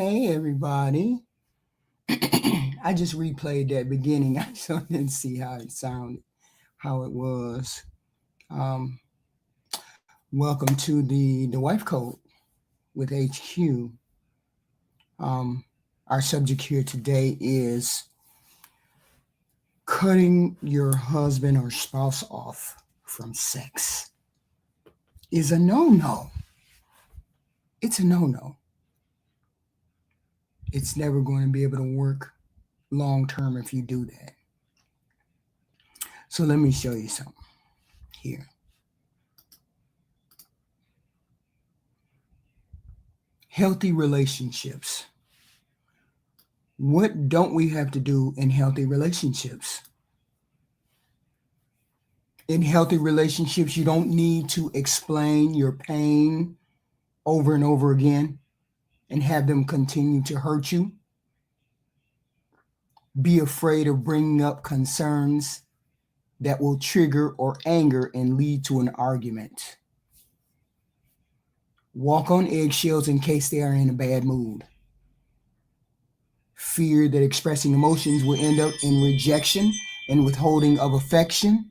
Hey everybody. I just replayed that beginning. I so didn't see how it sounded, how it was. Um, Welcome to the Wife Code with HQ. Um, our subject here today is cutting your husband or spouse off from sex is a no-no. It's a no-no. It's never going to be able to work long term if you do that. So let me show you something here. Healthy relationships. What don't we have to do in healthy relationships? In healthy relationships, you don't need to explain your pain over and over again and have them continue to hurt you. Be afraid of bringing up concerns that will trigger or anger and lead to an argument. Walk on eggshells in case they are in a bad mood. Fear that expressing emotions will end up in rejection and withholding of affection.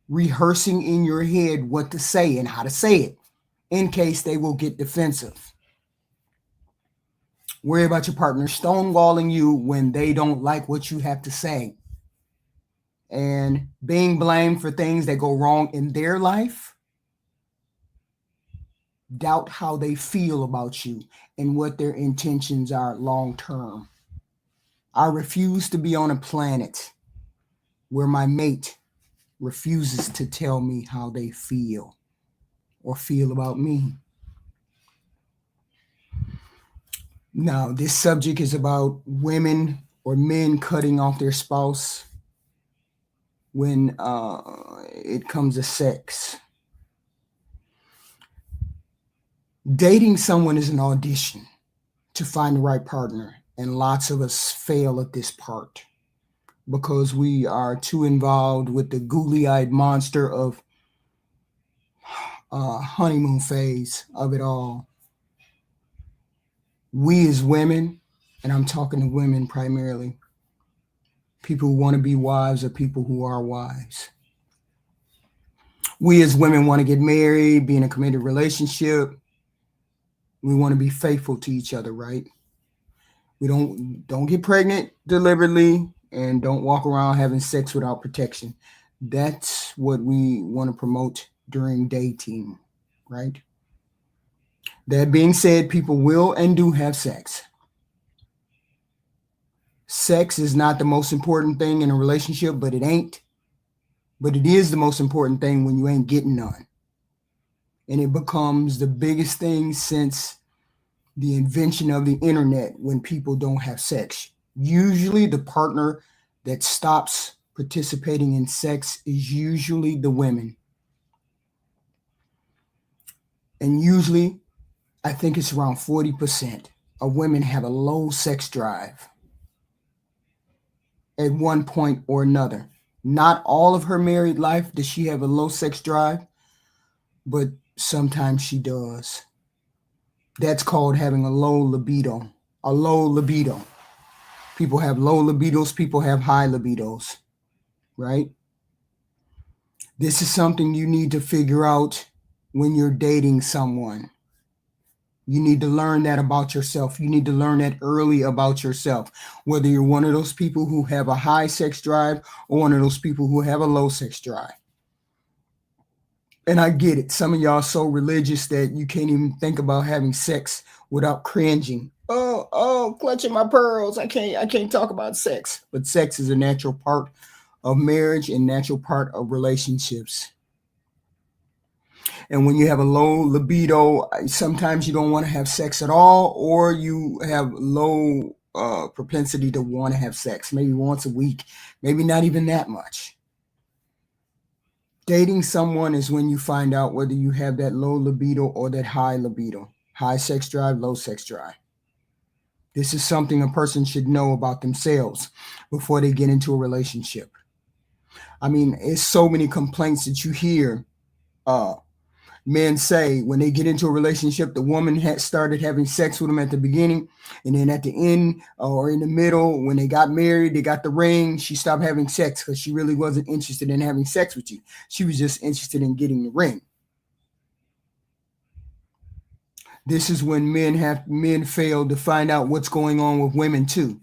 Rehearsing in your head what to say and how to say it in case they will get defensive. Worry about your partner stonewalling you when they don't like what you have to say. And being blamed for things that go wrong in their life. Doubt how they feel about you and what their intentions are long term. I refuse to be on a planet where my mate refuses to tell me how they feel or feel about me. Now, this subject is about women or men cutting off their spouse when it comes to sex. Dating someone is an audition to find the right partner, and lots of us fail at this part because we are too involved with the googly-eyed monster of honeymoon phase of it all. We as women, and I'm talking to women primarily, people who want to be wives or people who are wives. We as women want to get married, be in a committed relationship. We want to be faithful to each other, right? We don't get pregnant deliberately and don't walk around having sex without protection. That's what we want to promote during dating, right? That being said, people will and do have sex. Sex is not the most important thing in a relationship, but it ain't. But it is the most important thing when you ain't getting none. And it becomes the biggest thing since the invention of the internet when people don't have sex. Usually the partner that stops participating in sex is usually the women. And usually, I think it's around 40% of women have a low sex drive at one point or another. Not all of her married life does she have a low sex drive, but sometimes she does. That's called having a low libido. A low libido. People have low libidos, people have high libidos, right? This is something you need to figure out when you're dating someone. You need to learn that about yourself. You need to learn that early about yourself, whether you're one of those people who have a high sex drive or one of those people who have a low sex drive. And I get it. Some of y'all are so religious that you can't even think about having sex without cringing. Oh, clutching my pearls. I can't talk about sex. But sex is a natural part of marriage and natural part of relationships. And when you have a low libido, sometimes you don't want to have sex at all, or you have low propensity to want to have sex, maybe once a week, maybe not even that much. Dating someone is when you find out whether you have that low libido or that high libido, high sex drive, low sex drive. This is something a person should know about themselves before they get into a relationship. I mean, it's so many complaints that you hear Men say when they get into a relationship, the woman had started having sex with them at the beginning, and then at the end or in the middle, when they got married, they got the ring, she stopped having sex because she really wasn't interested in having sex with you. She was just interested in getting the ring. This is when men fail to find out what's going on with women too.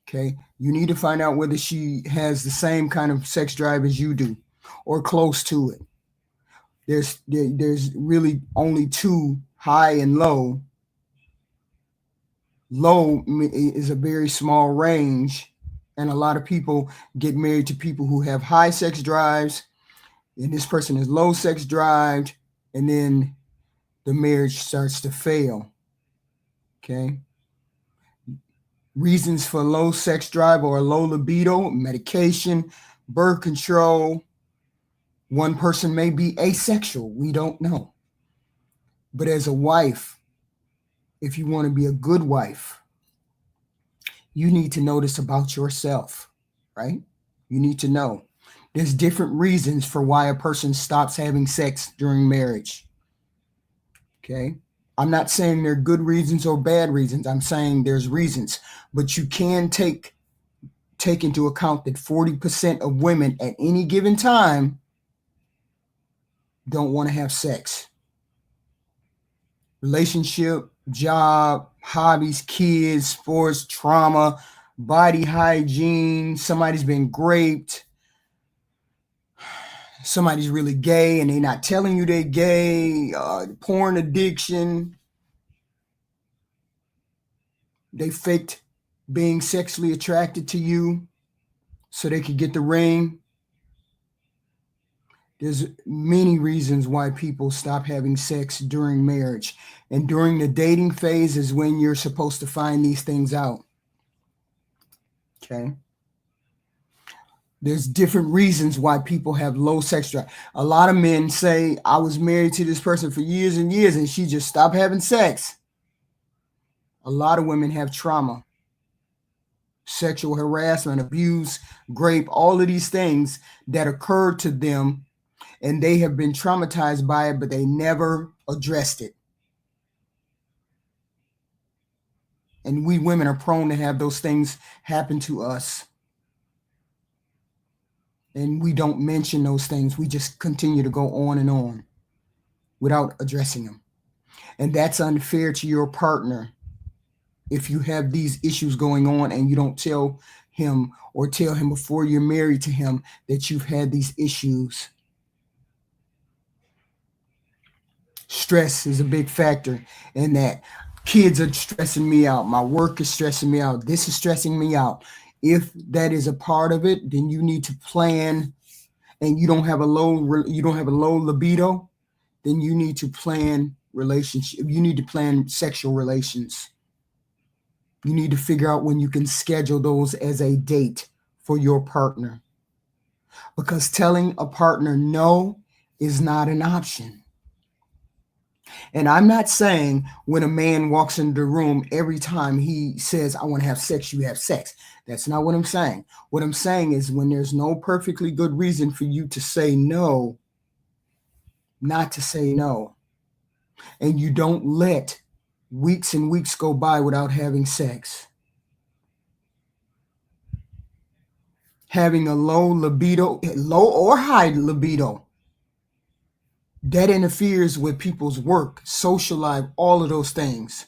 Okay, you need to find out whether she has the same kind of sex drive as you do, or close to it. There's really only two, high and low. Low is a very small range, and a lot of people get married to people who have high sex drives, and this person is low sex drive, and then the marriage starts to fail. Okay. Reasons for low sex drive or low libido: medication, birth control. One person may be asexual. We don't know. But as a wife, if you want to be a good wife, you need to know this about yourself, right? You need to know. There's different reasons for why a person stops having sex during marriage. Okay. I'm not saying they're good reasons or bad reasons. I'm saying there's reasons, but you can take into account that 40% of women at any given time don't want to have sex. Relationship, job, hobbies, kids, sports, trauma, body hygiene, somebody's been raped, somebody's really gay and they're not telling you they're gay, porn addiction, they faked being sexually attracted to you so they could get the ring. There's many reasons why people stop having sex during marriage. And during the dating phase is when you're supposed to find these things out. Okay. There's different reasons why people have low sex drive. A lot of men say, I was married to this person for years and years and she just stopped having sex. A lot of women have trauma, sexual harassment, abuse, rape, all of these things that occurred to them, and they have been traumatized by it, but they never addressed it. And we women are prone to have those things happen to us. And we don't mention those things. We just continue to go on and on without addressing them. And that's unfair to your partner if you have these issues going on and you don't tell him or tell him before you're married to him that you've had these issues. Stress is a big factor in that. Kids are stressing me out. My work is stressing me out. This is stressing me out. If that is a part of it, then you need to plan. And you don't have a low libido, then you need to plan relationship. You need to plan sexual relations. You need to figure out when you can schedule those as a date for your partner. Because telling a partner no is not an option. And I'm not saying when a man walks into the room, every time he says, I want to have sex, you have sex. That's not what I'm saying. What I'm saying is when there's no perfectly good reason for you to say no, not to say no. And you don't let weeks and weeks go by without having sex. Having a low libido, low or high libido, that interferes with people's work, social life, all of those things.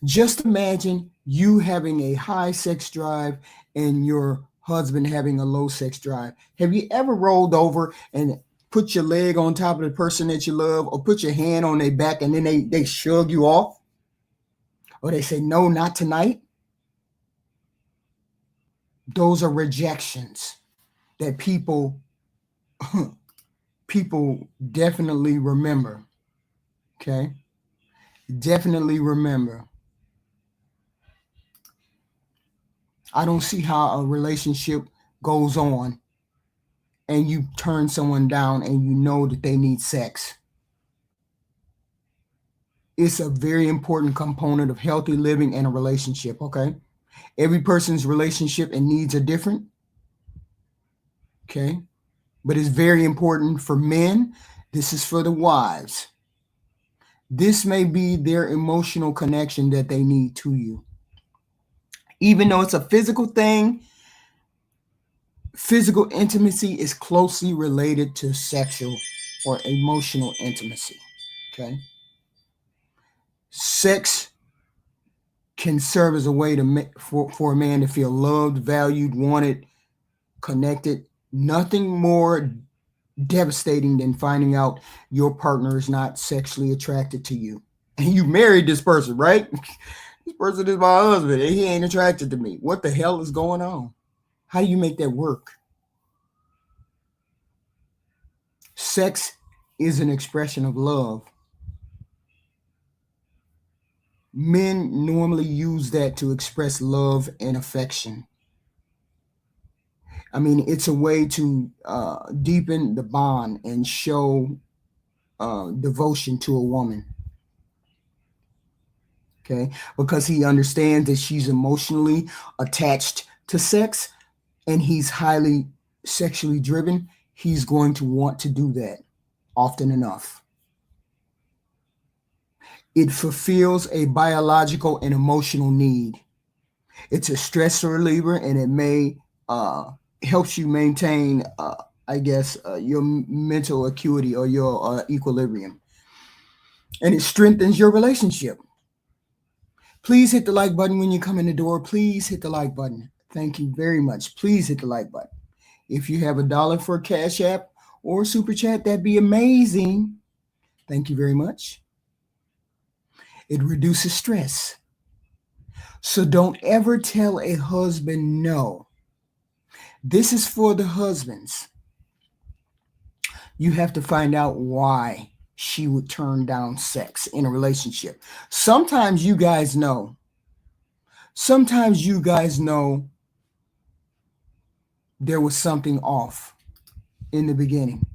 Just imagine you having a high sex drive and your husband having a low sex drive. Have you ever rolled over and put your leg on top of the person that you love, or put your hand on their back and then they shrug you off? Or they say, no, not tonight? Those are rejections that people definitely remember. Okay? Definitely remember. I don't see how a relationship goes on and you turn someone down and you know that they need sex. It's a very important component of healthy living and a relationship, okay? Every person's relationship and needs are different, okay? But it's very important for men This is for the wives. This may be their emotional connection that they need to you. Even though it's a physical thing, physical intimacy is closely related to sexual or emotional intimacy. Okay. Sex can serve as a way for a man to feel loved, valued, wanted, connected. Nothing more devastating than finding out your partner is not sexually attracted to you. And you married this person, right? This person is my husband and he ain't attracted to me. What the hell is going on? How do you make that work? Sex is an expression of love. Men normally use that to express love and affection. I mean, it's a way to deepen the bond and show devotion to a woman. Okay, because he understands that she's emotionally attached to sex and he's highly sexually driven, he's going to want to do that often enough. It fulfills a biological and emotional need. It's a stress reliever and it may helps you maintain, your mental acuity or your equilibrium. And it strengthens your relationship. Please hit the like button when you come in the door. Please hit the like button. Thank you very much. Please hit the like button. If you have $1 for a Cash App or Super Chat, that'd be amazing. Thank you very much. It reduces stress. So don't ever tell a husband no. This is for the husbands. You have to find out why she would turn down sex in a relationship. Sometimes you guys know. Sometimes you guys know there was something off in the beginning.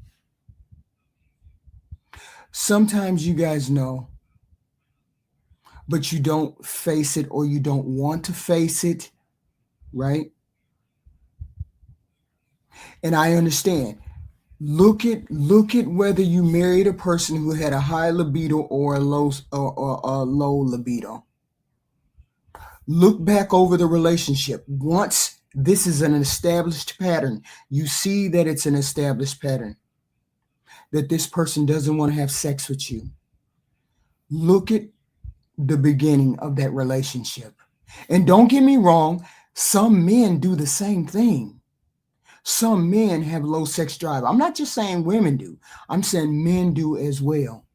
Sometimes you guys know, but you don't face it or you don't want to face it, right? And I understand. Look at whether you married a person who had a high libido or a low libido. Look back over the relationship. Once this is an established pattern, you see that it's an established pattern, that this person doesn't want to have sex with you. Look at the beginning of that relationship. And don't get me wrong, some men do the same thing. Some men have low sex drive. I'm not just saying women do. I'm saying men do as well.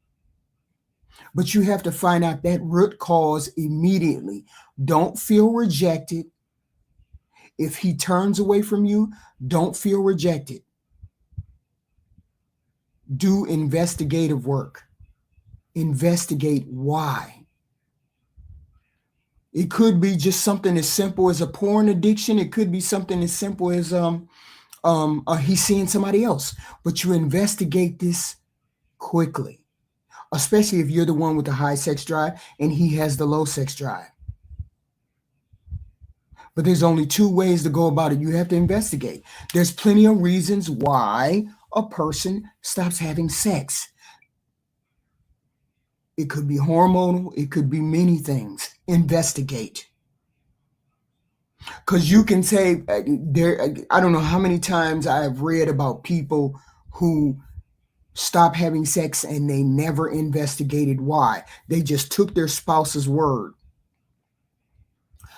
But you have to find out that root cause immediately. Don't feel rejected. If he turns away from you, don't feel rejected. Do investigative work. Investigate why. It could be just something as simple as a porn addiction. It could be something as simple as he's seeing somebody else. But you investigate this quickly, especially if you're the one with the high sex drive and he has the low sex drive. But there's only two ways to go about it. You have to investigate. There's plenty of reasons why a person stops having sex. It could be hormonal. It could be many things. Investigate. Because you can say, I don't know how many times I've read about people who stop having sex and they never investigated why. They just took their spouse's word.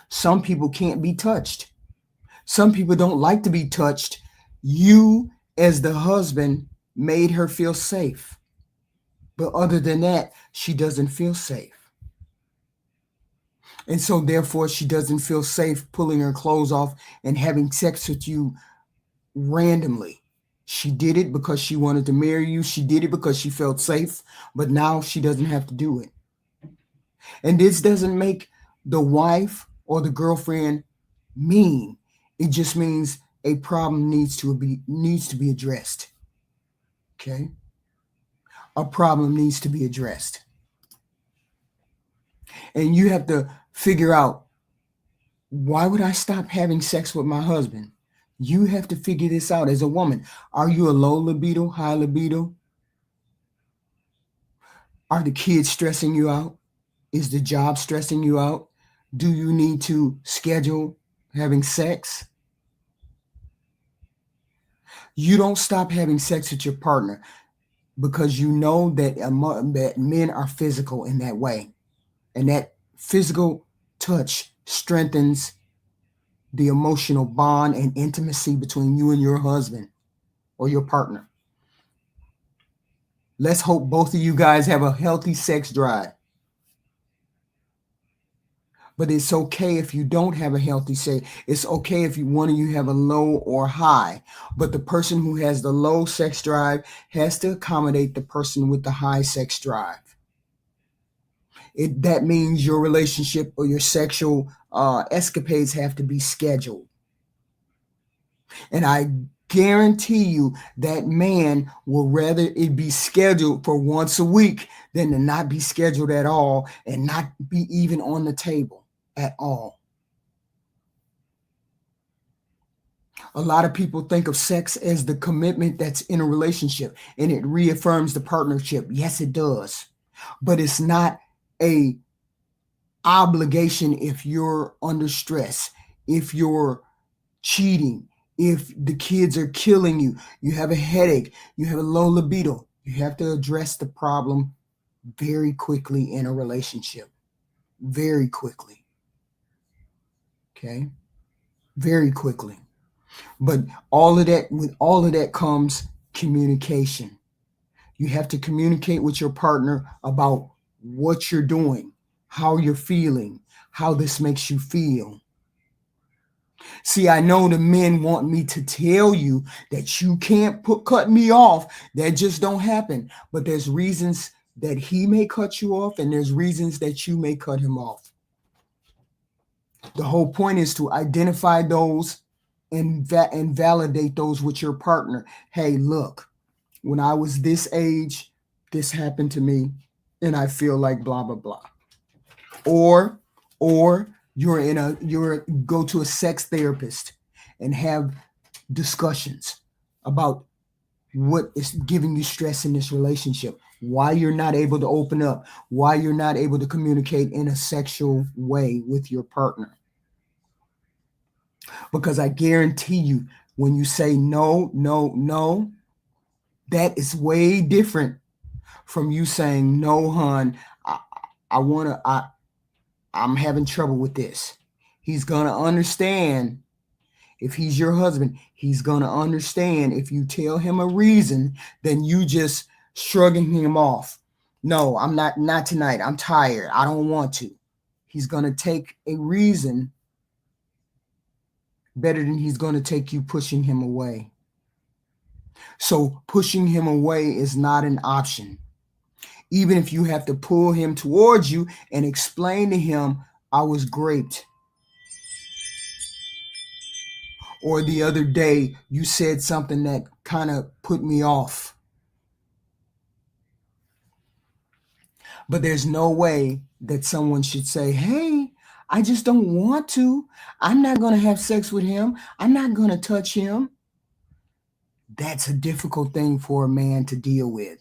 Some people can't be touched. Some people don't like to be touched. You, as the husband, made her feel safe. But other than that, she doesn't feel safe. And so therefore, she doesn't feel safe pulling her clothes off and having sex with you randomly. She did it because she wanted to marry you. She did it because she felt safe. But now she doesn't have to do it. And this doesn't make the wife or the girlfriend mean. It just means a problem needs to be addressed. Okay? A problem needs to be addressed. And you have to figure out, why would I stop having sex with my husband? You have to figure this out as a woman. Are you a low libido, high libido? Are the kids stressing you out? Is the job stressing you out? Do you need to schedule having sex? You don't stop having sex with your partner because you know that men are physical in that way. And that physical touch strengthens the emotional bond and intimacy between you and your husband or your partner. Let's hope both of you guys have a healthy sex drive. But it's okay if you don't have a healthy sex. It's okay if one of you have a low or high. But the person who has the low sex drive has to accommodate the person with the high sex drive. That means your relationship or your sexual escapades have to be scheduled. And I guarantee you that man will rather it be scheduled for once a week than to not be scheduled at all and not be even on the table at all. A lot of people think of sex as the commitment that's in a relationship, and it reaffirms the partnership. Yes, it does. But it's not a obligation if you're under stress, if you're cheating, if the kids are killing you, you have a headache, you have a low libido. You have to address the problem very quickly in a relationship. Very quickly. Okay? Very quickly. But with all of that comes communication. You have to communicate with your partner about what you're doing, how you're feeling, how this makes you feel. See, I know the men want me to tell you that you can't cut me off. That just don't happen. But there's reasons that he may cut you off, and there's reasons that you may cut him off. The whole point is to identify those and validate those with your partner. Hey, look, when I was this age, this happened to me, and I feel like blah, blah, blah. Or you're go to a sex therapist and have discussions about what is giving you stress in this relationship, why you're not able to open up, why you're not able to communicate in a sexual way with your partner. Because I guarantee you, when you say no, no, no, that is way different from you saying, no, hon, I'm having trouble with this. He's going to understand. If he's your husband, he's going to understand. If you tell him a reason, then you just shrugging him off. No, I'm not tonight. I'm tired. I don't want to. He's going to take a reason better than he's going to take you pushing him away. So pushing him away is not an option. Even if you have to pull him towards you and explain to him, I was great. Or the other day, you said something that kind of put me off. But there's no way that someone should say, hey, I just don't want to. I'm not going to have sex with him. I'm not going to touch him. That's a difficult thing for a man to deal with.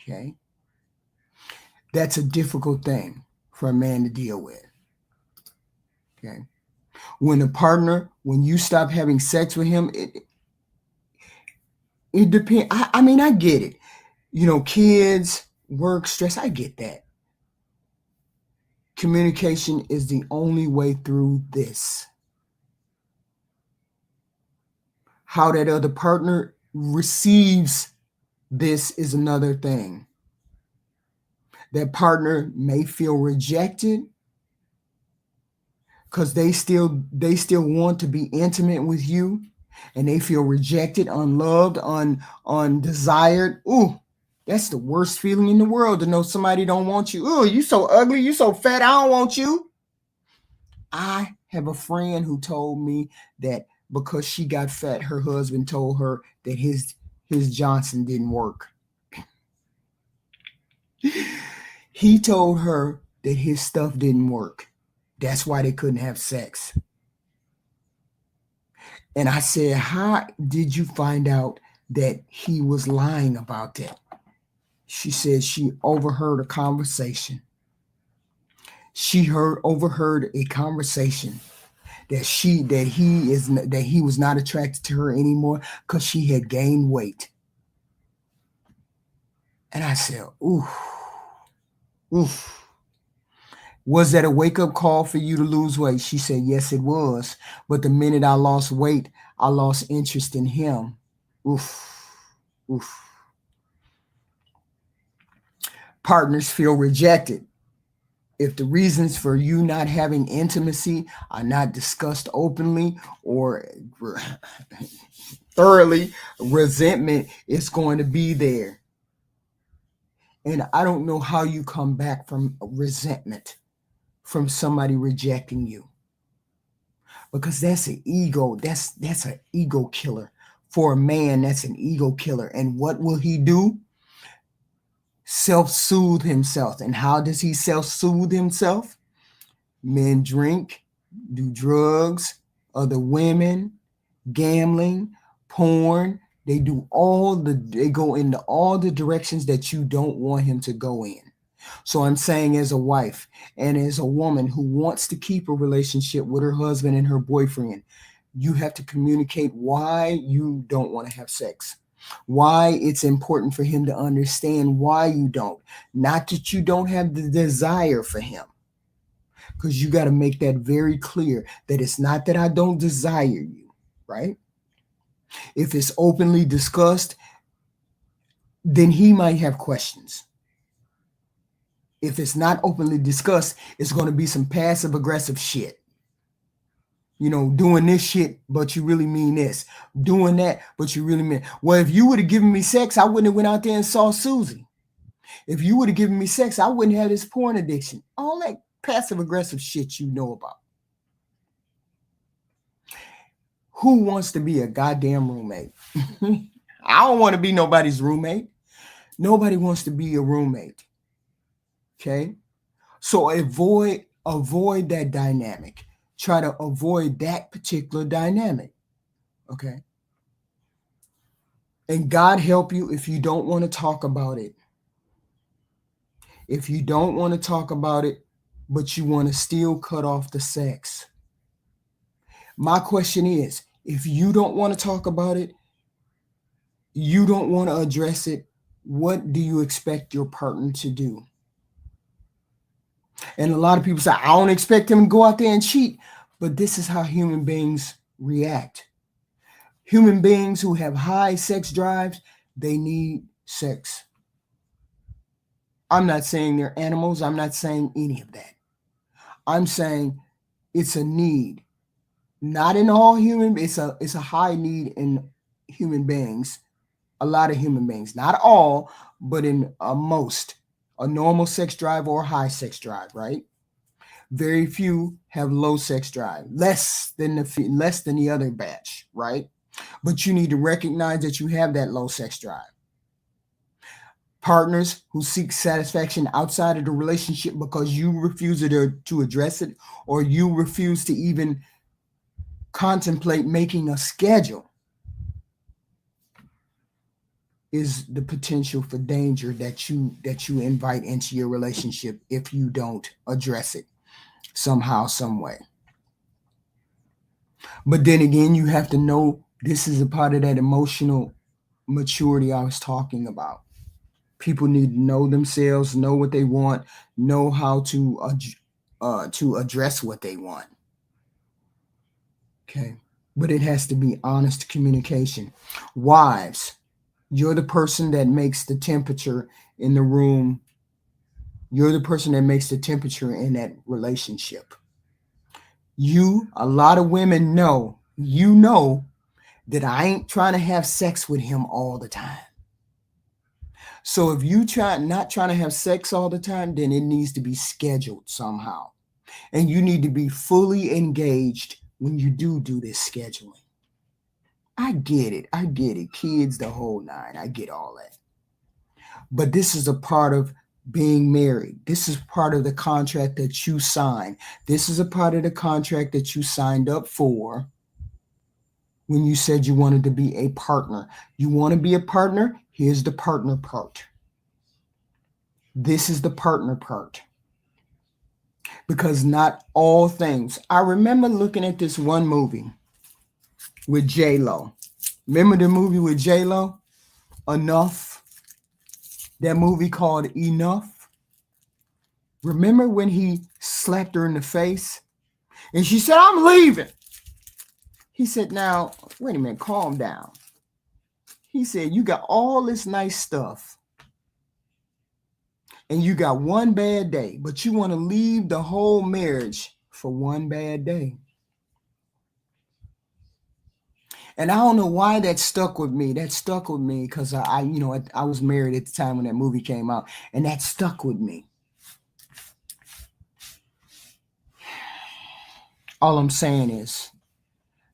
Okay? That's a difficult thing for a man to deal with. Okay? When you stop having sex with him, it depends. I mean, I get it. Kids, work, stress, I get that. Communication is the only way through this. How that other partner receives this is another thing. That partner may feel rejected because they still want to be intimate with you, and they feel rejected, unloved, undesired. Ooh, that's the worst feeling in the world, to know somebody don't want you. Ooh, you so ugly, you so fat, I don't want you. I have a friend who told me that because she got fat, her husband told her that his Johnson didn't work. He told her that his stuff didn't work. That's why they couldn't have sex. And I said, how did you find out that he was lying about that? She said she overheard a conversation. She overheard a conversation that he was not attracted to her anymore because she had gained weight. And I said, oof, oof. Was that a wake-up call for you to lose weight? She said, yes, it was. But the minute I lost weight, I lost interest in him. Oof, oof. Partners feel rejected. If the reasons for you not having intimacy are not discussed openly or thoroughly, resentment is going to be there. And I don't know how you come back from resentment from somebody rejecting you, because that's an ego. That's an ego killer. For a man, that's an ego killer. And what will he do? Self-soothe himself. And how does he self-soothe himself? Men drink, do drugs, other women, gambling, porn. They go into all the directions that you don't want him to go in. So I'm saying, as a wife and as a woman who wants to keep a relationship with her husband and her boyfriend, you have to communicate why you don't want to have sex, why it's important for him to understand why you don't. Not that you don't have the desire for him, because you got to make that very clear, that it's not that I don't desire you, right? If it's openly discussed, then he might have questions. If it's not openly discussed, it's going to be some passive aggressive shit. You know, doing this shit, but you really mean this. Doing that, but you really mean. Well, if you would have given me sex, I wouldn't have went out there and saw Susie. If you would have given me sex, I wouldn't have this porn addiction. All that passive aggressive shit you know about. Who wants to be a goddamn roommate? I don't want to be nobody's roommate. Nobody wants to be a roommate. Okay? So avoid that dynamic. Try to avoid that particular dynamic. Okay? And God help you if you don't want to talk about it. If you don't want to talk about it, but you want to still cut off the sex. My question is, if you don't want to talk about it, you don't want to address it, what do you expect your partner to do? And a lot of people say, I don't expect him to go out there and cheat. But this is how human beings react. Human beings who have high sex drives, they need sex. I'm not saying they're animals. I'm not saying any of that. I'm saying it's a need. Not in all human, it's a high need in human beings. A lot of human beings, not all, but in most. A normal sex drive or a high sex drive, right? Very few have low sex drive, less than the other batch, right? But you need to recognize that you have that low sex drive. Partners who seek satisfaction outside of the relationship because you refuse to address it, or you refuse to even contemplate making a schedule, is the potential for danger that you invite into your relationship if you don't address it somehow, some way. But then again, you have to know this is a part of that emotional maturity I was talking about. People need to know themselves, know what they want, know how to address what they want. Okay. But it has to be honest communication. Wives, you're the person that makes the temperature in the room. You're the person that makes the temperature in that relationship. A lot of women know that I ain't trying to have sex with him all the time. So if you not trying to have sex all the time, then it needs to be scheduled somehow. And you need to be fully engaged when you do this scheduling. I get it. Kids, the whole nine. I get all that. But this is a part of being married. This is part of the contract that you signed. This is a part of the contract that you signed up for when you said you wanted to be a partner. You want to be a partner? Here's the partner part. This is the partner part. Because not all things. I remember looking at this one movie with J-Lo. Remember the movie with J-Lo? Enough. That movie called Enough. Remember when he slapped her in the face? And she said, I'm leaving. He said, now, wait a minute, calm down. He said, you got all this nice stuff. And you got one bad day, but you want to leave the whole marriage for one bad day. And I don't know why that stuck with me. That stuck with me because I was married at the time when that movie came out, and that stuck with me. All I'm saying is,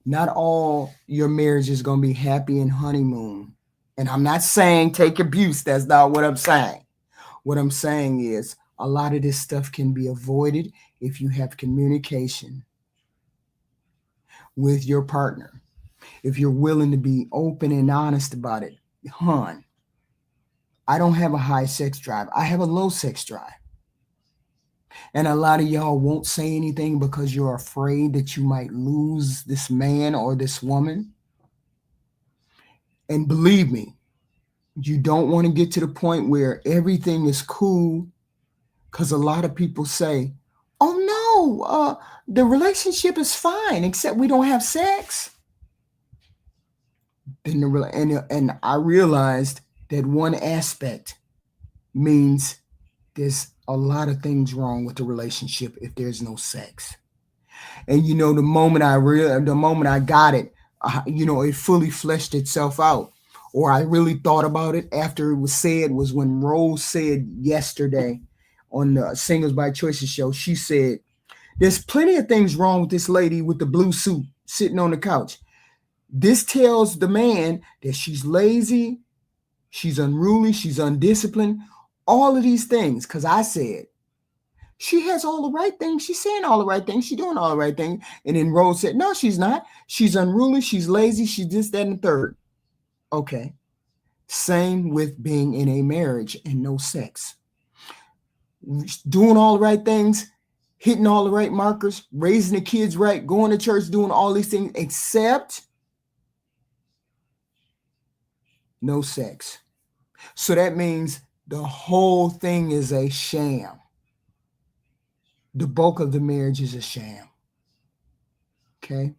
not all your marriage is going to be happy and honeymoon. And I'm not saying take abuse. That's not what I'm saying. What I'm saying is a lot of this stuff can be avoided if you have communication with your partner. If you're willing to be open and honest about it. Hon, I don't have a high sex drive. I have a low sex drive. And a lot of y'all won't say anything because you're afraid that you might lose this man or this woman. And believe me, you don't want to get to the point where everything is cool, because a lot of people say, oh no, the relationship is fine, except we don't have sex. And I realized that one aspect means there's a lot of things wrong with the relationship if there's no sex. And the moment I got it, it fully fleshed itself out. Or I really thought about it after it was said was when Rose said yesterday on the Singles by Choices show. She said, there's plenty of things wrong with this lady with the blue suit sitting on the couch. This tells the man that she's lazy, she's unruly, she's undisciplined, all of these things. Because I said, she has all the right things. She's saying all the right things. She's doing all the right things. And then Rose said, no, she's not. She's unruly. She's lazy. She's this, that, and the third. Okay. Same with being in a marriage and no sex. Doing all the right things, hitting all the right markers, raising the kids right, going to church, doing all these things, except no sex. So that means the whole thing is a sham. The bulk of the marriage is a sham. Okay?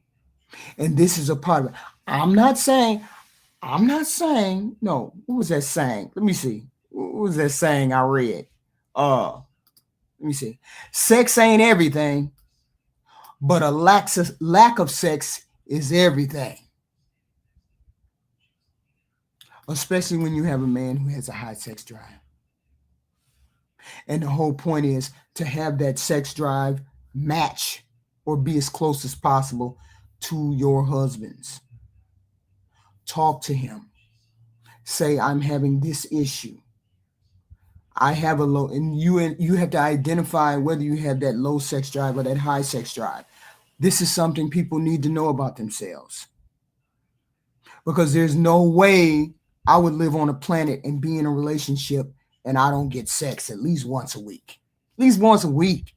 And this is a part of it. I'm not saying, no, what was that saying? Let me see. What was that saying I read? Let me see. Sex ain't everything, but a lack of sex is everything. Especially when you have a man who has a high sex drive. And the whole point is to have that sex drive match or be as close as possible to your husband's. Talk to him. Say, I'm having this issue. I have a low, and you have to identify whether you have that low sex drive or that high sex drive. This is something people need to know about themselves. Because there's no way I would live on a planet and be in a relationship and I don't get sex at least once a week. At least once a week.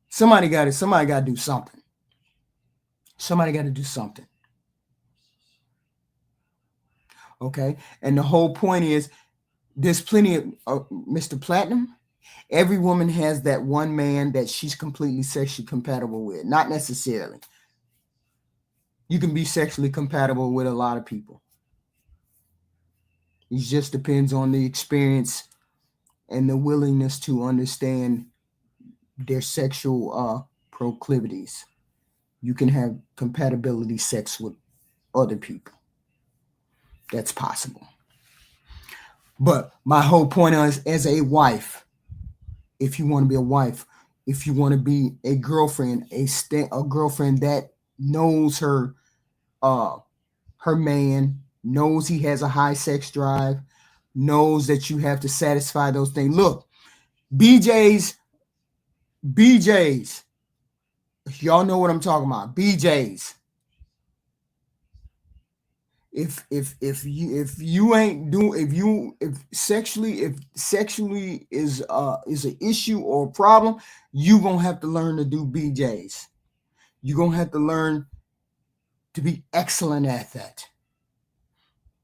Somebody got to do something. Somebody got to do something. Okay? And the whole point is there's plenty of Mr. Platinum. Every woman has that one man that she's completely sexually compatible with. Not necessarily. You can be sexually compatible with a lot of people. It just depends on the experience and the willingness to understand their sexual proclivities. You can have compatibility sex with other people. That's possible. But my whole point is, as a wife, if you want to be a wife, if you want to be a girlfriend, a girlfriend that knows her man, knows he has a high sex drive, knows that you have to satisfy those things. Look, BJ's, y'all know what I'm talking about. BJ's. If you ain't doing if sexually is an issue or a problem, you gonna have to learn to do BJs. You're gonna have to learn to be excellent at that.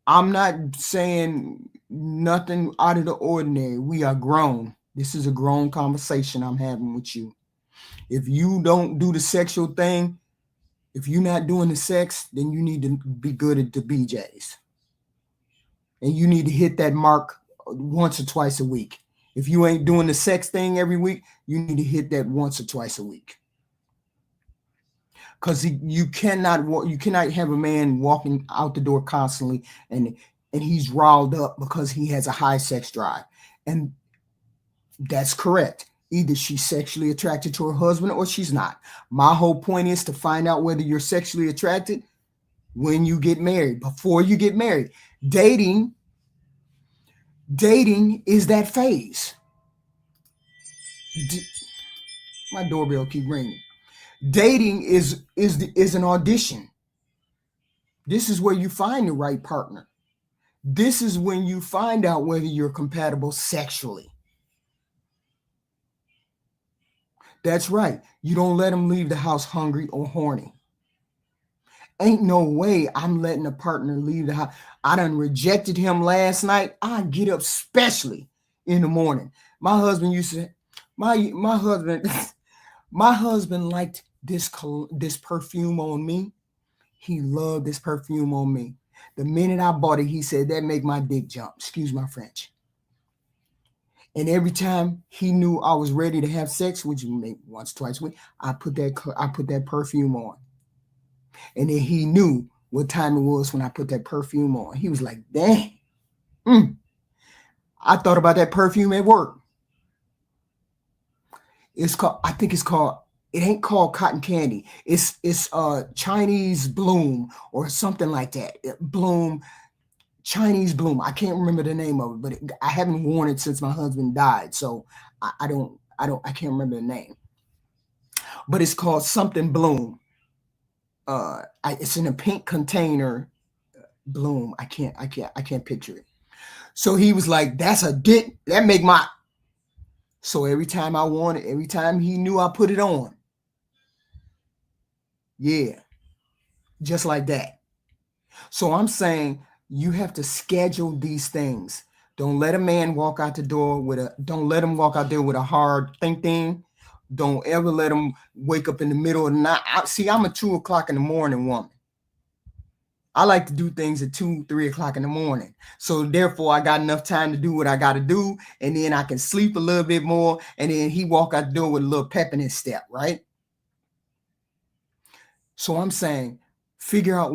I'm not saying nothing out of the ordinary. We are grown. This is a grown conversation I'm having with you. If you don't do the sexual thing, if you're not doing the sex, then you need to be good at the BJs. And you need to hit that mark once or twice a week. If you ain't doing the sex thing every week, you need to hit that once or twice a week. Because you cannot have a man walking out the door constantly and he's riled up because he has a high sex drive. And that's correct. Either she's sexually attracted to her husband or she's not. My whole point is to find out whether you're sexually attracted when you get married, before you get married. Dating is that phase. My doorbell keep ringing. Dating is an audition. This is where you find the right partner. This is when you find out whether you're compatible sexually. That's right. You don't let them leave the house hungry or horny. Ain't no way I'm letting a partner leave the house. I done rejected him last night. I get up especially in the morning. My husband used to, my husband, my husband liked this perfume on me. He loved this perfume on me. The minute I bought it, he said, that make my dick jump. Excuse my French. And every time he knew I was ready to have sex, which maybe once, twice a week, I put that perfume on. And then he knew what time it was when I put that perfume on. He was like, dang. I thought about that perfume at work. It ain't called cotton candy. It's Chinese bloom or something like that. Chinese bloom. I can't remember the name of it, but I haven't worn it since my husband died. So I can't remember the name, but it's called something bloom. It's in a pink container. Bloom. I can't picture it. So he was like, that's a dick. That make my. So every time I wanted, every time he knew I put it on. Yeah. Just like that. So I'm saying you have to schedule these things. Don't let a man walk out the door don't let him walk out there with a hard thing. Don't ever let him wake up in the middle of the night. I'm a 2 o'clock in the morning woman. I like to do things at 2, 3 o'clock in the morning. So therefore I got enough time to do what I got to do. And then I can sleep a little bit more. And then he walk out the door with a little pep in his step, right? So I'm saying, figure out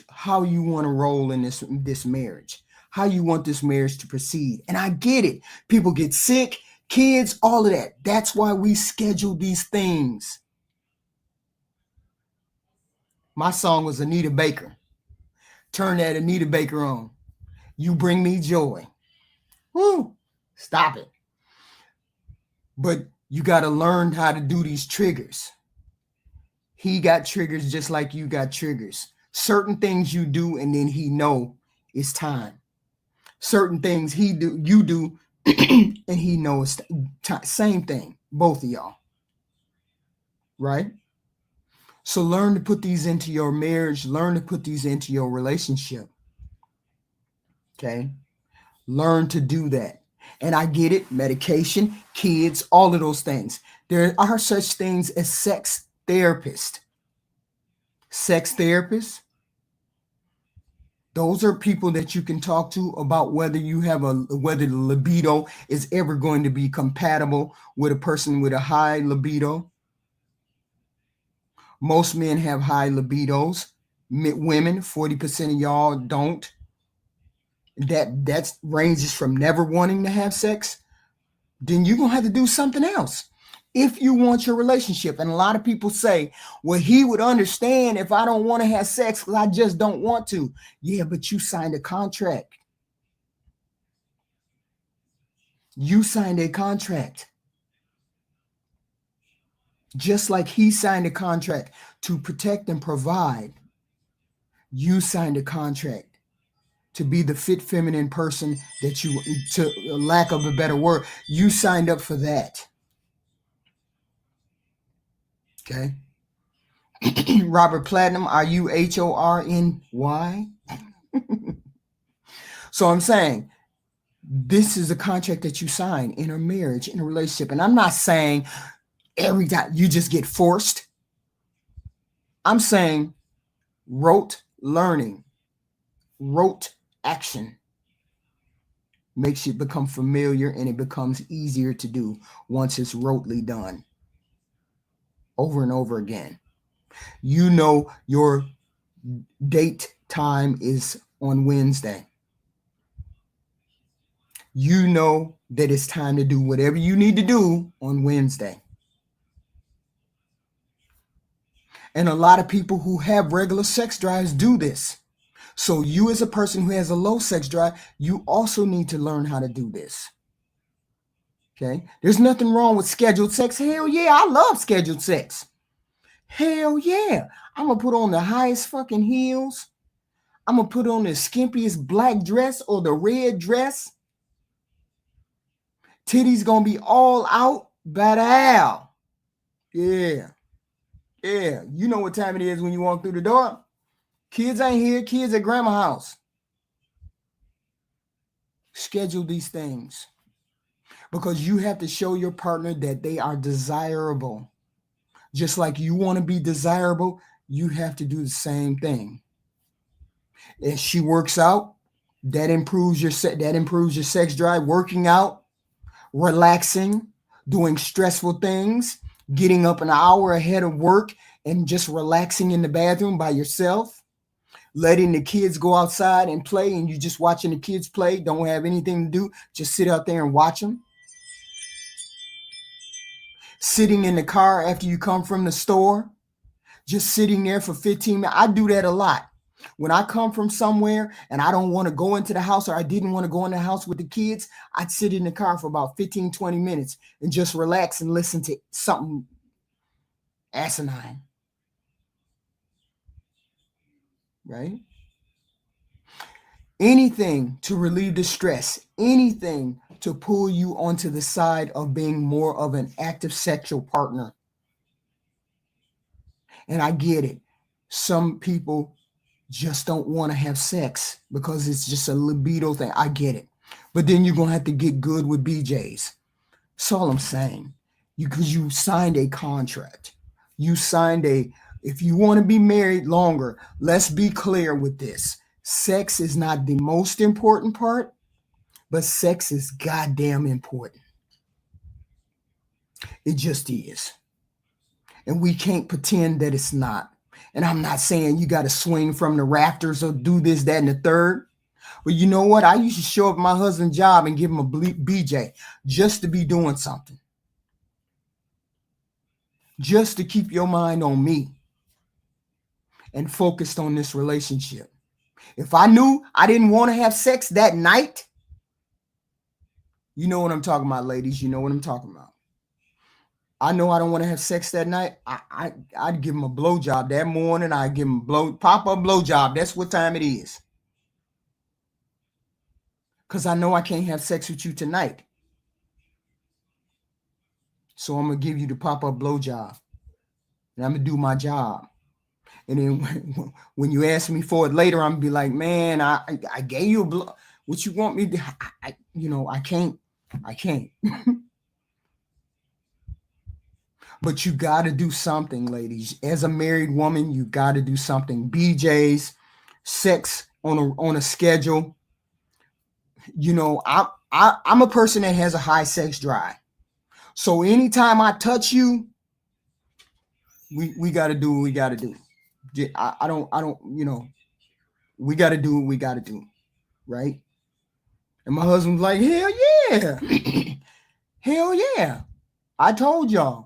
how you want to roll in this marriage, how you want this marriage to proceed. And I get it. People get sick, kids, all of that. That's why we schedule these things. My song was Anita Baker. Turn that Anita Baker on. You bring me joy. Woo! Stop it. But you got to learn how to do these triggers. He got triggers just like you got triggers. Certain things you do, and then he know it's time. Certain things you do, and he knows same thing. Both of y'all. Right? So learn to put these into your marriage. Learn to put these into your relationship. Okay? Learn to do that. And I get it. Medication, kids, all of those things. There are such things as sex therapists. Sex therapists. Those are people that you can talk to about whether the libido is ever going to be compatible with a person with a high libido. Most men have high libidos. Women, 40% of y'all don't. That ranges from never wanting to have sex. Then you're going to have to do something else if you want your relationship. And a lot of people say, well, he would understand if I don't want to have sex because I just don't want to. Yeah, but you signed a contract. You signed a contract. Just like he signed a contract to protect and provide. You signed a contract to be the fit feminine person that you, to lack of a better word, you signed up for that. Okay. Robert Platinum, are you HORNY? So I'm saying this is a contract that you sign in a marriage, in a relationship. And I'm not saying every time you just get forced. I'm saying rote learning, rote action makes it become familiar, and it becomes easier to do once it's rotely done over and over again. You know your date time is on Wednesday. You know that it's time to do whatever you need to do on Wednesday. And a lot of people who have regular sex drives do this. So you, as a person who has a low sex drive, you also need to learn how to do this. Okay? There's nothing wrong with scheduled sex. Hell yeah, I love scheduled sex. Hell yeah. I'm going to put on the highest fucking heels. I'm going to put on the skimpiest black dress or the red dress. Titties going to be all out. Badass. Yeah. Yeah. You know what time it is when you walk through the door. Kids ain't here. Kids at grandma's house. Schedule these things. Because you have to show your partner that they are desirable. Just like you want to be desirable, you have to do the same thing. If she works out, that improves your sex drive. Working out, relaxing, doing stressful things, getting up an hour ahead of work and just relaxing in the bathroom by yourself, letting the kids go outside and play, and you just watching the kids play, don't have anything to do, just sit out there and watch them. Sitting in the car after you come from the store, just sitting there for 15 minutes. I do that a lot. When I come from somewhere and I don't want to go into the house, or I didn't want to go in the house with the kids, I'd sit in the car for about 15, 20 minutes and just relax and listen to something asinine. Right? Anything to relieve the stress, anything to pull you onto the side of being more of an active sexual partner. And I get it. Some people just don't want to have sex because it's just a libido thing. I get it. But then you're going to have to get good with BJs. That's all I'm saying. Because you signed a contract. You signed if you want to be married longer, let's be clear with this. Sex is not the most important part, but sex is goddamn important. It just is. And we can't pretend that it's not. And I'm not saying you got to swing from the rafters or do this, that, and the third. But you know what? I used to show up at my husband's job and give him a BJ just to be doing something. Just to keep your mind on me and focused on this relationship. If I knew I didn't want to have sex that night, you know what I'm talking about, ladies. You know what I'm talking about. I know I don't want to have sex that night. I'd give him a blowjob that morning. I'd give him pop-up blowjob. That's what time it is. Because I know I can't have sex with you tonight. So I'm going to give you the pop-up blowjob. And I'm going to do my job. And then when you ask me for it later, I'm going to be like, man, I gave you a blow. What you want me to, I can't. But you got to do something, ladies. As a married woman, you got to do something. BJs, sex on a schedule. I'm a person that has a high sex drive. So anytime I touch you, we got to do what we got to do. I don't, we got to do what we got to do. Right? And my husband's like, hell yeah. Hell yeah. I told y'all.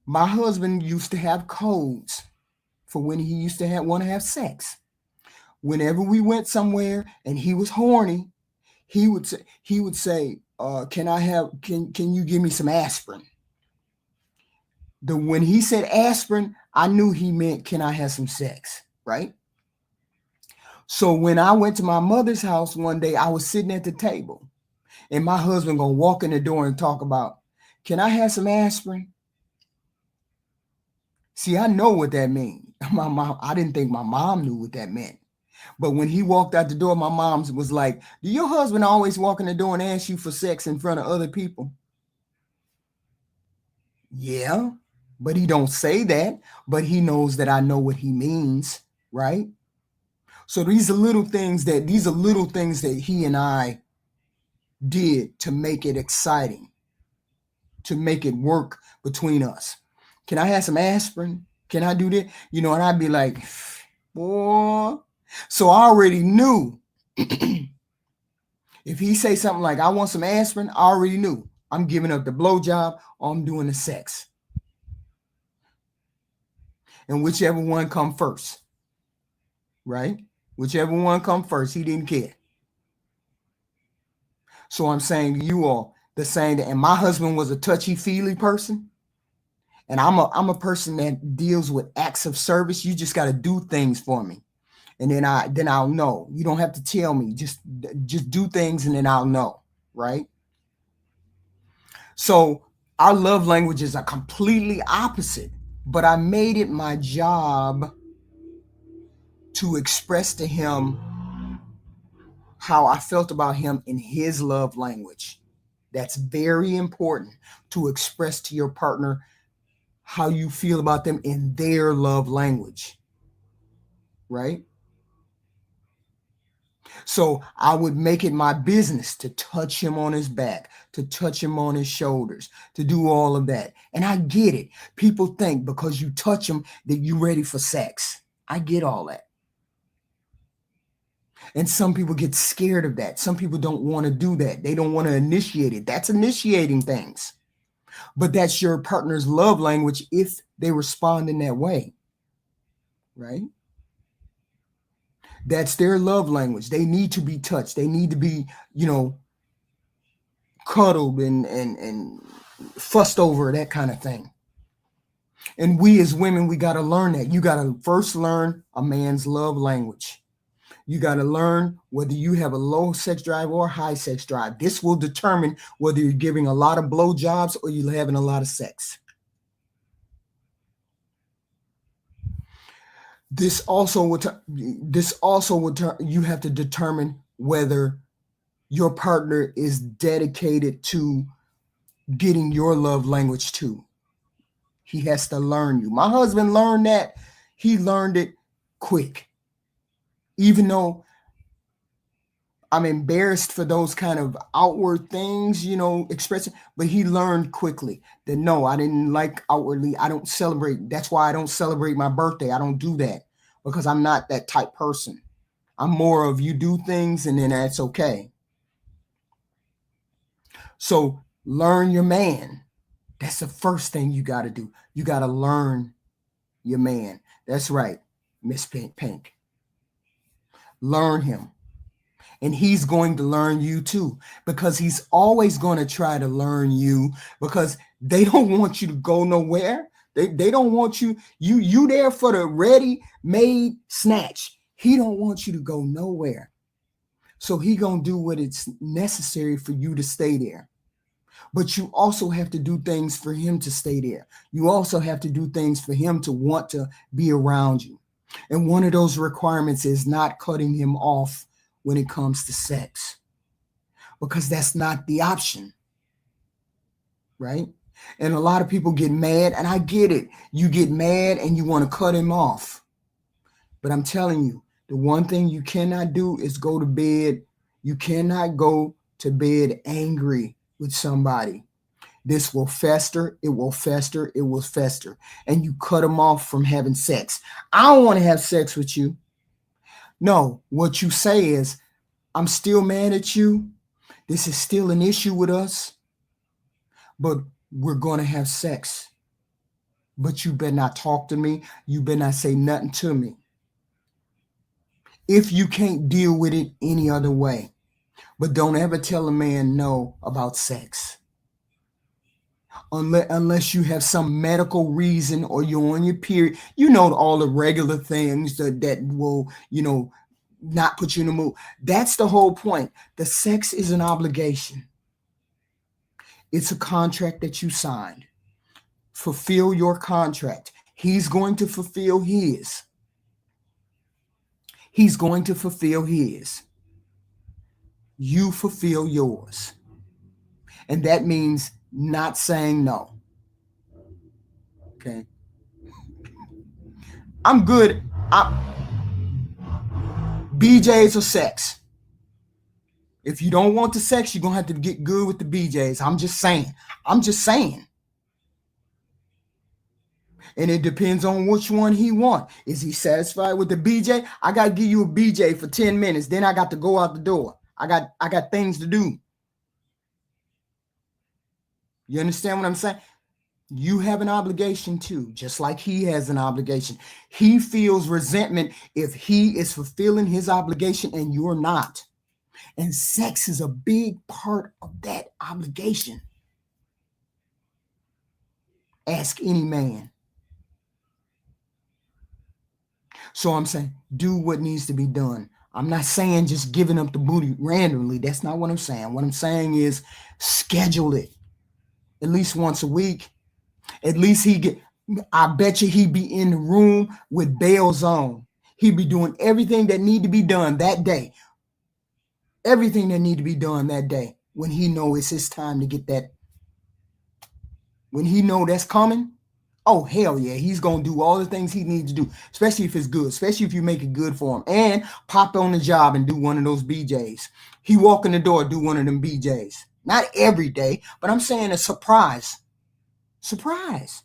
My husband used to have codes for when he used to want to have sex. Whenever we went somewhere and he was horny, he would say, can you give me some aspirin? When he said aspirin, I knew he meant, can I have some sex? Right? So when I went to my mother's house one day, I was sitting at the table and my husband gonna walk in the door and talk about, can I have some aspirin? See, I know what that means. My mom, I didn't think my mom knew what that meant. But when he walked out the door, my mom was like, do your husband always walk in the door and ask you for sex in front of other people? Yeah, but he don't say that, but he knows that I know what he means, right? So these are little things that he and I did to make it exciting, to make it work between us. Can I have some aspirin? Can I do that? You know, and I'd be like, boy. So I already knew if he say something like, I want some aspirin, I already knew I'm giving up the blowjob or I'm doing the sex. And whichever one come first, right? Whichever one come first, he didn't care. So I'm saying to you all the same that, and my husband was a touchy-feely person. And I'm a person that deals with acts of service. You just got to do things for me. And then I'll know. You don't have to tell me. Just do things and then I'll know, right? So our love languages are completely opposite, but I made it my job to express to him how I felt about him in his love language. That's very important, to express to your partner how you feel about them in their love language, right? So I would make it my business to touch him on his back, to touch him on his shoulders, to do all of that. And I get it. People think because you touch them that you're ready for sex. I get all that. And some people get scared of that. Some people don't want to do that. They don't want to initiate it. That's initiating things. But that's your partner's love language if they respond in that way, right? That's their love language. They need to be touched. They need to be, cuddled and fussed over, that kind of thing. And we as women, we got to learn that. You got to first learn a man's love language. You got to learn whether you have a low sex drive or high sex drive. This will determine whether you're giving a lot of blowjobs or you're having a lot of sex. This also would you have to determine whether your partner is dedicated to getting your love language too. He has to learn you. My husband learned that. He learned it quick. Even though I'm embarrassed for those kind of outward things, expressing, but he learned quickly that no, I didn't like outwardly. I don't celebrate. That's why I don't celebrate my birthday. I don't do that because I'm not that type person. I'm more of you do things and then that's okay. So learn your man. That's the first thing you got to do. You got to learn your man. That's right, Miss Pink. Learn him. And he's going to learn you too, because he's always going to try to learn you, because they don't want you to go nowhere. They don't want you there for the ready-made snatch. He don't want you to go nowhere. So he going to do what it's necessary for you to stay there. But you also have to do things for him to stay there. You also have to do things for him to want to be around you. And one of those requirements is not cutting him off when it comes to sex, because that's not the option, right? And a lot of people get mad, and I get it. You get mad and you want to cut him off. But I'm telling you, the one thing you cannot do is go to bed. You cannot go to bed angry with somebody. This will fester. It will fester. It will fester. And you cut them off from having sex. I don't want to have sex with you. No, what you say is, I'm still mad at you. This is still an issue with us, but we're going to have sex. But you better not talk to me. You better not say nothing to me. If you can't deal with it any other way. But don't ever tell a man no about sex. Unless you have some medical reason or you're on your period, all the regular things that will, not put you in the mood. That's the whole point. The sex is an obligation. It's a contract that you signed. Fulfill your contract. He's going to fulfill his. He's going to fulfill his. You fulfill yours. And that means not saying no. Okay. I'm good. BJs or sex. If you don't want the sex, you're going to have to get good with the BJs. I'm just saying. And it depends on which one he wants. Is he satisfied with the BJ? I got to give you a BJ for 10 minutes. Then I got to go out the door. I got things to do. You understand what I'm saying? You have an obligation too, just like he has an obligation. He feels resentment if he is fulfilling his obligation and you're not. And sex is a big part of that obligation. Ask any man. So I'm saying, do what needs to be done. I'm not saying just giving up the booty randomly. That's not what I'm saying. What I'm saying is schedule it at least once a week. At least I bet you he'd be in the room with bells on. He'd be doing everything that need to be done that day. Everything that need to be done that day when he know it's his time to get that. When he know that's coming, oh, hell yeah, he's going to do all the things he needs to do, especially if it's good, especially if you make it good for him. And pop on the job and do one of those BJs. He walk in the door, do one of them BJs. Not every day, but I'm saying a surprise. Surprise.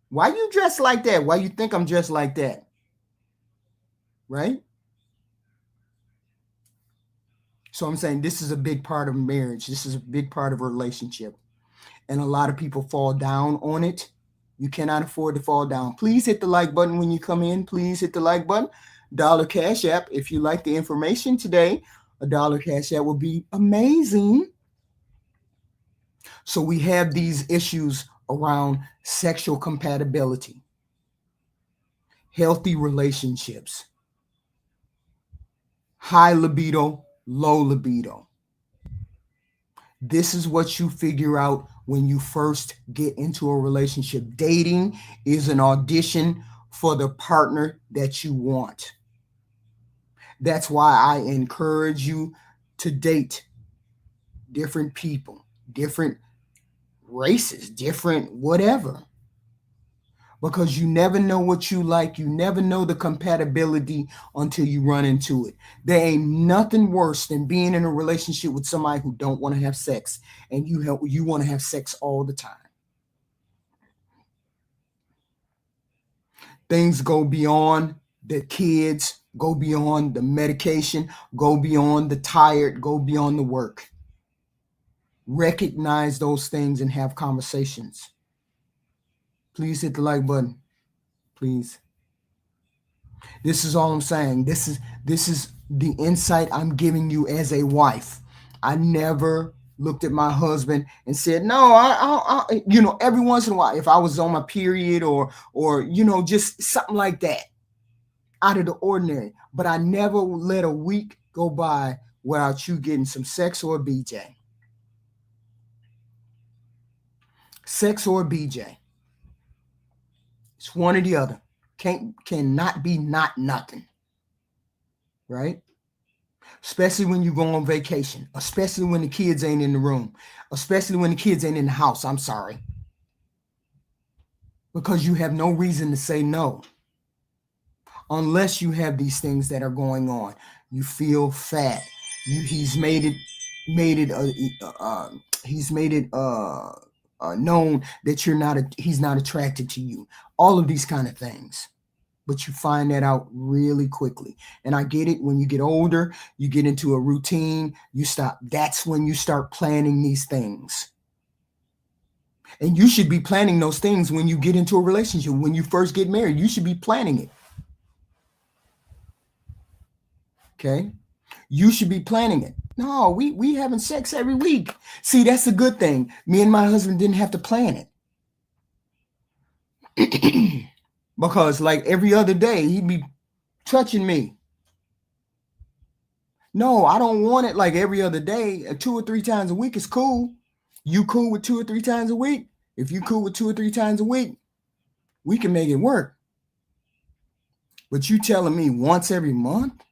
Why you dressed like that? Why you think I'm dressed like that? Right? So I'm saying this is a big part of marriage. This is a big part of a relationship. And a lot of people fall down on it. You cannot afford to fall down. Please hit the like button when you come in. Please hit the like button. $1 Cash App. If you like the information today, $1 Cash App will be amazing. So we have these issues around sexual compatibility, healthy relationships, high libido, low libido. This is what you figure out when you first get into a relationship. Dating is an audition for the partner that you want. That's why I encourage you to date different people, different races, different whatever. Because you never know what you like. You never know the compatibility until you run into it. There ain't nothing worse than being in a relationship with somebody who don't want to have sex and you want to have sex all the time. Things go beyond the kids, go beyond the medication, go beyond the tired, go beyond the work. Recognize those things and have conversations. Please hit the like button. Please. This is all I'm saying. This is the insight I'm giving you as a wife. I never looked at my husband and said, no, I every once in a while, if I was on my period or just something like that out of the ordinary, but I never let a week go by without you getting some sex or a BJ. Sex or a BJ. It's one or the other. Cannot be not nothing. Right? Especially when you go on vacation. Especially when the kids ain't in the room. Especially when the kids ain't in the house. I'm sorry. Because you have no reason to say no. Unless you have these things that are going on. You feel fat. He's made it known that he's not attracted to you. All of these kind of things. But you find that out really quickly. And I get it. When you get older, you get into a routine, you stop. That's when you start planning these things. And you should be planning those things when you get into a relationship. When you first get married, you should be planning it. Okay? You should be planning it. No, we having sex every week. See, that's a good thing. Me and my husband didn't have to plan it. Because like every other day, he'd be touching me. No, I don't want it like every other day. 2 or 3 times a week is cool. You cool with 2 or 3 times a week? If you cool with 2 or 3 times a week, we can make it work. But you telling me once every month?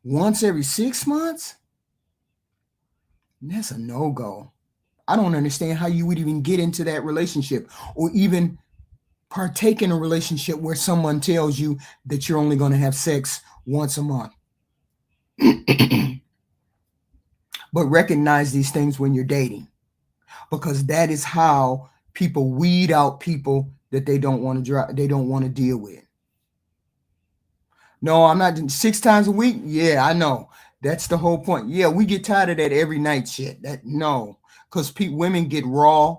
Once every 6 months? That's a no-go. I don't understand how you would even get into that relationship or even partake in a relationship where someone tells you that you're only going to have sex once a month. But recognize these things when you're dating, because that is how people weed out people that they don't want to deal with. No, I'm not 6 times a week. Yeah, I know. That's the whole point. Yeah, we get tired of that every night shit. No, because women get raw.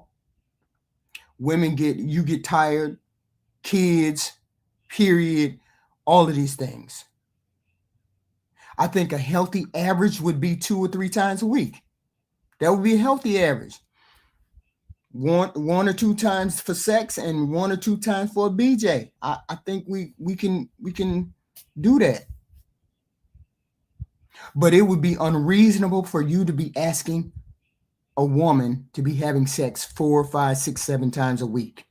You get tired. Kids, period. All of these things. I think a healthy average would be 2 or 3 times a week. That would be a healthy average. One or 2 times for sex and 1 or 2 times for a BJ. I think we can do that. But it would be unreasonable for you to be asking a woman to be having sex 4, 5, 6, 7 times a week.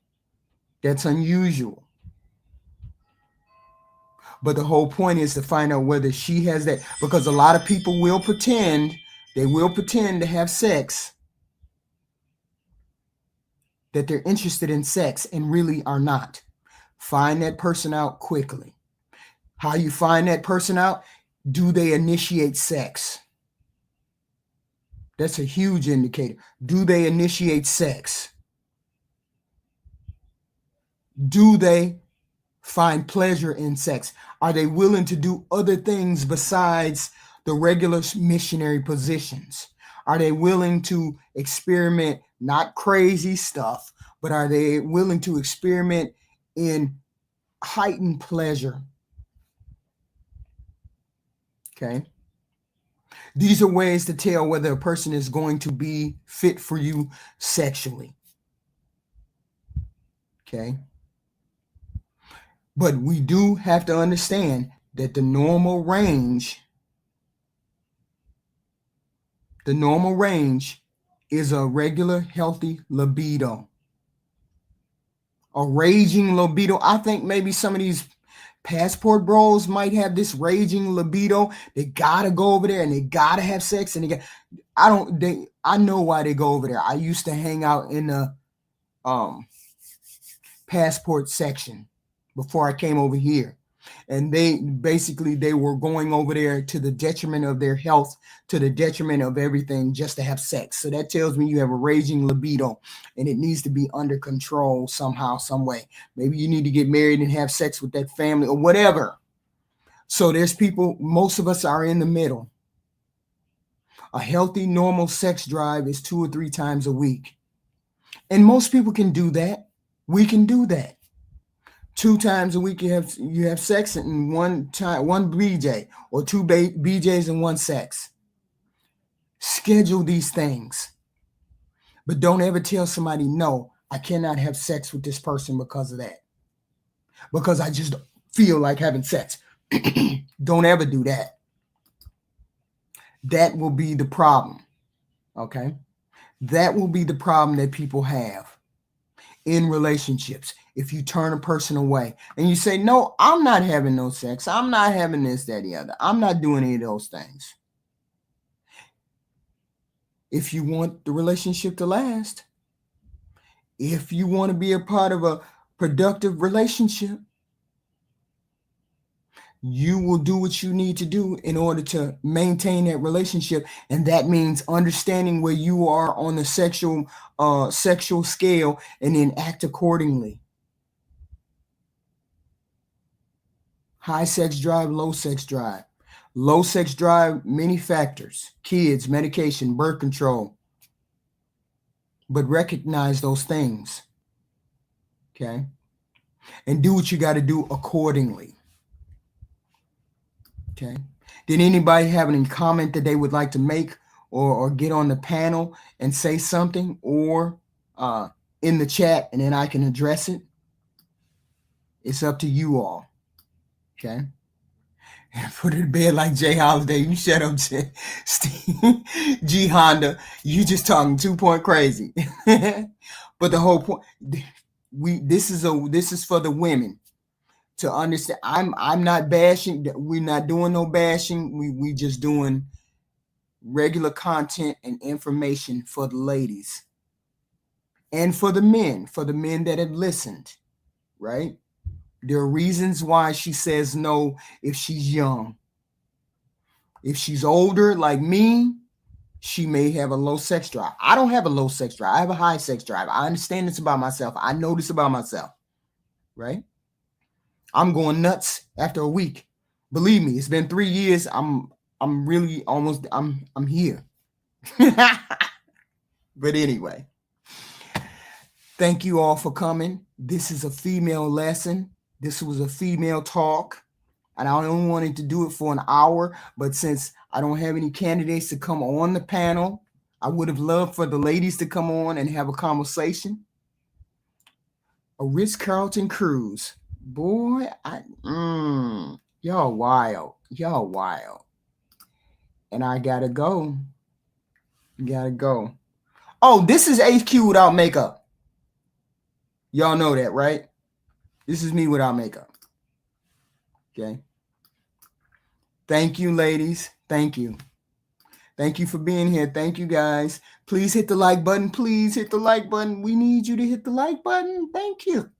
That's unusual. But the whole point is to find out whether she has that, because a lot of people will pretend, to have sex, that they're interested in sex and really are not. Find that person out quickly. How you find that person out? Do they initiate sex? That's a huge indicator. Do they initiate sex? Do they find pleasure in sex? Are they willing to do other things besides the regular missionary positions? Are they willing to experiment, not crazy stuff, but are they willing to experiment in heightened pleasure? Okay. These are ways to tell whether a person is going to be fit for you sexually. Okay. But we do have to understand that the normal range is a regular healthy libido. A raging libido. I think maybe some of these passport bros might have this raging libido. They gotta go over there and they gotta have sex, and I know why they go over there. I used to hang out in the passport section before I came over here. And they were going over there to the detriment of their health, to the detriment of everything, just to have sex. So that tells me you have a raging libido and it needs to be under control somehow, some way. Maybe you need to get married and have sex with that family or whatever. So there's people, most of us are in the middle. A healthy, normal sex drive is 2 or 3 times a week. And most people can do that. We can do that. 2 times a week you have sex, and one BJ or 2 BJs and 1 sex. Schedule these things. But don't ever tell somebody, no, I cannot have sex with this person because of that. Because I just feel like having sex. Don't ever do that. That will be the problem. Okay? That will be the problem that people have in relationships. If you turn a person away and you say, no, I'm not having no sex. I'm not having this, that, the other. I'm not doing any of those things. If you want the relationship to last, if you want to be a part of a productive relationship, you will do what you need to do in order to maintain that relationship. And that means understanding where you are on the sexual scale and then act accordingly. High sex drive, low sex drive. Low sex drive, many factors: kids, medication, birth control. But recognize those things. Okay? And do what you got to do accordingly. Okay? Did anybody have any comment that they would like to make or get on the panel and say something, or in the chat, and then I can address it? It's up to you all. Okay. Put it to bed like Jay Holiday. You shut up, Jay. Steve, G Honda. You just talking 2-point crazy. But the whole point, this is for the women to understand. I'm not bashing. We're not doing no bashing. We just doing regular content and information for the ladies and for the men that have listened, right? There are reasons why she says no if she's young. If she's older, like me, she may have a low sex drive. I don't have a low sex drive. I have a high sex drive. I understand this about myself. I know this about myself, right? I'm going nuts after a week. Believe me, it's been 3 years. I'm really almost, I'm here. But anyway, thank you all for coming. This is a female lesson. This was a female talk. And I only wanted to do it for an hour, but since I don't have any candidates to come on the panel, I would have loved for the ladies to come on and have a conversation. A Ritz-Carlton cruise. Boy, y'all wild. Y'all wild. And I gotta go. Gotta go. Oh, this is HQ without makeup. Y'all know that, right? This is me without makeup. Okay. Thank you, ladies. Thank you. Thank you for being here. Thank you, guys. Please hit the like button. Please hit the like button. We need you to hit the like button. Thank you.